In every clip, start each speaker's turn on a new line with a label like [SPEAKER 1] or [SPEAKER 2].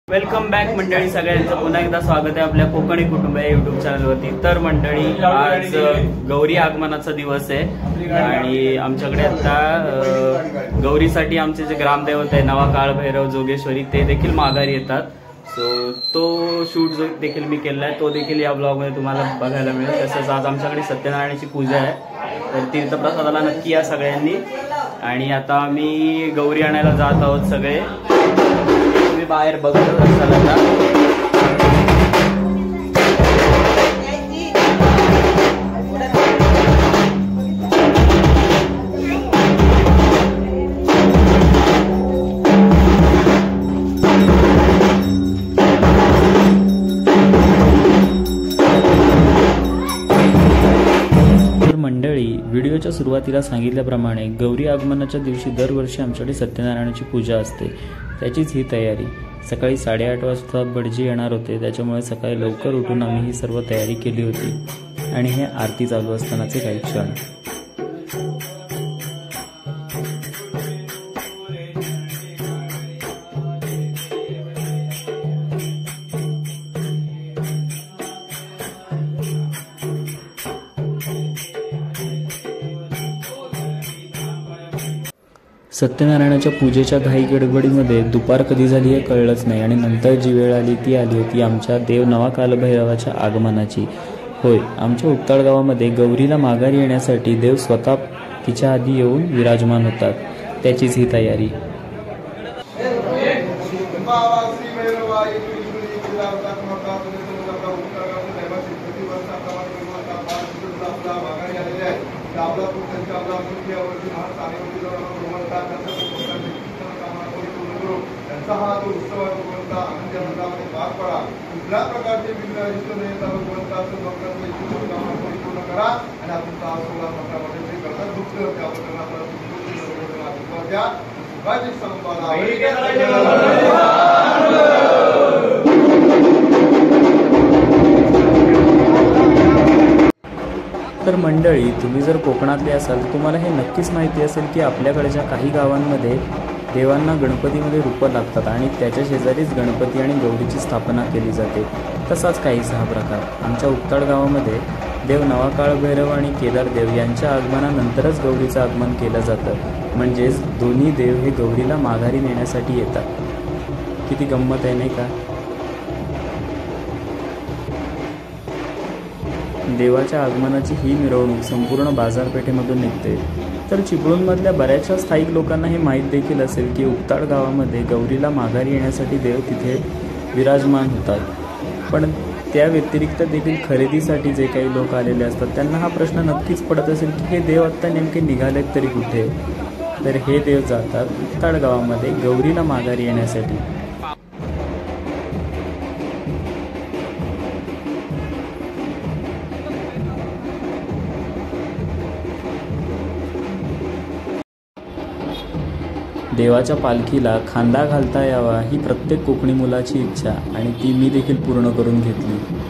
[SPEAKER 1] Welcome back मंडळी, सगळ्यांचं पुन्हा एकदा स्वागत आहे आपल्या कोकणी कुटुंब या युट्यूब चॅनलवरती। तर मंडळी, आज गौरी आगमनाचा दिवस आहे आणि आमच्याकडे आता गौरीसाठी आमचे जे ग्रामदैवत आहे नवा काळभैरव जोगेश्वरी ते देखील माघारी येतात। सो तो शूट जो देखील मी केला आहे तो देखील या ब्लॉगमध्ये तुम्हाला बघायला मिळेल। तसंच आज आमच्याकडे सत्यनारायणाची पूजा आहे, तर तीर्थप्रसादाला नक्की या सगळ्यांनी। आणि आता आम्ही गौरी आणायला जात आहोत सगळे, तुम्ही बाहेर बघत असाल आता।
[SPEAKER 2] मंडळी, व्हिडिओच्या सुरुवातीला सांगितल्याप्रमाणे गौरी आगमनाच्या दिवशी दरवर्षी आमच्याकडे सत्यनारायणाची पूजा असते, त्याचीच ही तयारी। सकाळी 8:30 वाजता भटजी येणार होते, त्याच्यामुळे सकाळी लवकर उठून आम्ही ही सर्व तयारी केली होती। आणि हे आरती चालू असतानाचे काही क्षण। सत्यनारायणाच्या पूजेच्या घाई गडबडीमध्ये दुपार कधी झाली हे कळलंच नाही आणि नंतर जी वेळ आली ती आली होती आमच्या देव नवा कालभैरवाच्या आगमनाची। होय, आमच्या उक्ताळ गावामध्ये गौरीला माघारी येण्यासाठी देव स्वतः तिच्या आधी येऊन विराजमान होतात, त्याचीच ही तयारी।
[SPEAKER 3] कुठल्या प्रकारचे विघ्न इष्ट नाही भगवंताचं भक्ताचं इच्छित कामना परिपूर्ण करा आणि आपण 16 मंत्रामध्ये जे करतात दुःख त्याबद्दल आपल्याला द्या। सुखाची संपदा
[SPEAKER 2] तर मंडळी, तुम्ही जर कोकणातले असाल तर तुम्हाला हे नक्कीच माहिती असेल की आपल्याकडच्या काही गावांमध्ये देवांना गणपतीमध्ये रूपं लागतात आणि त्याच्या शेजारीच गणपती आणि गौरीची स्थापना केली जाते। तसाच काहीसा हा प्रकार आमच्या उक्ताळ गावामध्ये देव नवा काळभैरव आणि केदार देव यांच्या आगमनानंतरच गौरीचं आगमन केलं जातं, म्हणजेच दोन्ही देव हे गौरीला माघारी नेण्यासाठी येतात। किती गंमत आहे नाही का? देवाच्या आगमनाची ही मिरवणूक संपूर्ण बाजारपेठेमधून निघते। तर चिपळूणमधल्या बऱ्याचशा स्थायिक लोकांना हे माहीत देखील असेल की उक्ताळ गावामध्ये गौरीला माघारी येण्यासाठी देव तिथे विराजमान होतात, पण त्या व्यतिरिक्त देखील खरेदीसाठी जे काही लोक आलेले असतात त्यांना हा प्रश्न नक्कीच पडत असेल की हे देव आत्ता नेमके निघालेत तरी कुठे? तर हे देव जातात उक्ताळ गावामध्ये गौरीला माघारी येण्यासाठी। देवाच्या पालखीला खांदा घालता यावा ही प्रत्येक कोकणी मुलाची इच्छा आणि ती मी देखील पूर्ण करून घेतली।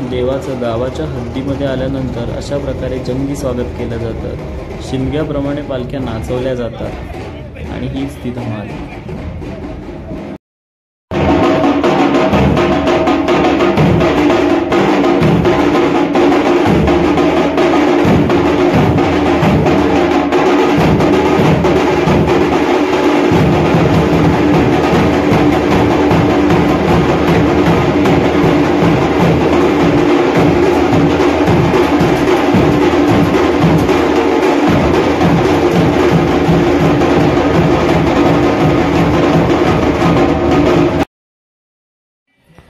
[SPEAKER 2] देवाचं गावाच्या हद्दीमध्ये आल्यानंतर अशा प्रकारे जंगी स्वागत केलं जातं। शिमग्याप्रमाणे पालख्या नाचवल्या जातात आणि हीच ती धमाल।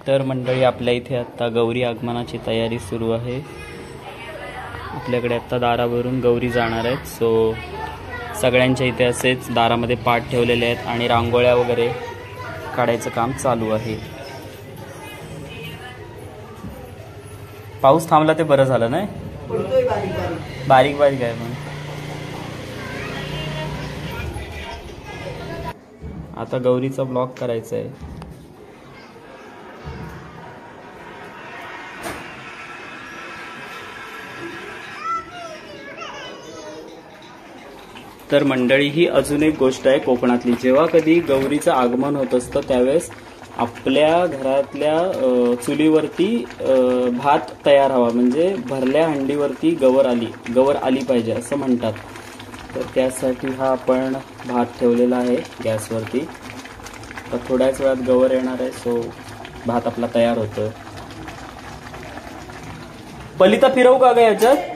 [SPEAKER 1] तर मंडळी, आपल्या इथे आता गौरी आगमनाची तयारी सुरू आहे. आपल्याकडे आता दारावरून गौरी जाणार आहेत. सो सगळ्यांच्या इथे असेच दारामध्ये पाट ठेवलेले आहेत आणि रांगोळ्या वगैरे काढायचं काम चालू आहे. पाऊस थांबला ते बरं झालं नाही, बारीक बारीक आहे. पण आता गौरीचा ब्लॉग करायचा आहे. तर मंडळी, ही अजून एक गोष्ट आहे कोकणातली. जेव्हा कधी गौरीचं आगमन होत असतं त्यावेळेस आपल्या घरातल्या चुलीवरती भात तयार हवा, म्हणजे भरल्या हंडीवरती गवर आली पाहिजे असं म्हणतात. तर त्यासाठी हा आपण भात ठेवलेला आहे गॅसवरती. तर थोड्याच वेळात गवर येणार आहे. सो भात आपला तयार होतो. पलिता फिरवू का ग याच्यात?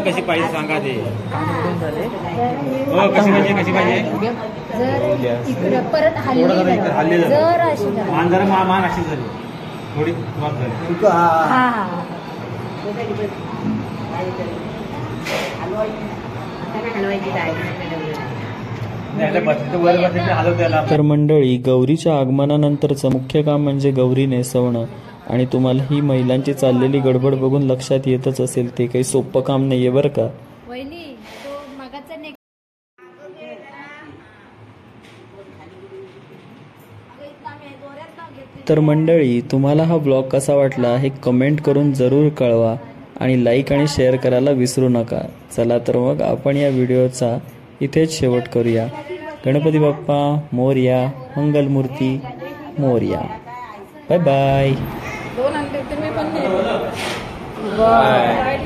[SPEAKER 4] कशी पाहिजे सांगा ते. हो कशी पाहिजे कशी पाहिजे.
[SPEAKER 5] जर इकडं परत हल्ली जर अशी
[SPEAKER 4] मान जरा मान अशी झाली थोडी झाली.
[SPEAKER 2] तर मंडळी, गौरीच्या आगमनानंतरचं मुख्य काम म्हणजे गौरी नेसवणं. आणि तुम्हाला ही महिलांची चाललेली गडबड बघून लक्षात येतच असेल ते काही सोपं काम नाहीये बरं का. तर मंडळी, तुम्हाला हा ब्लॉग कसा वाटला हे कमेंट करून जरूर कळवा आणि लाईक आणि शेअर करायला विसरू नका. चला तर मग आपण या व्हिडिओचा इथेच शेवट करूया. गणपती बाप्पा मोरया, मंगलमूर्ती मोरया. Bye bye.
[SPEAKER 5] दोन अंडे तुम्ही पण
[SPEAKER 1] बाय.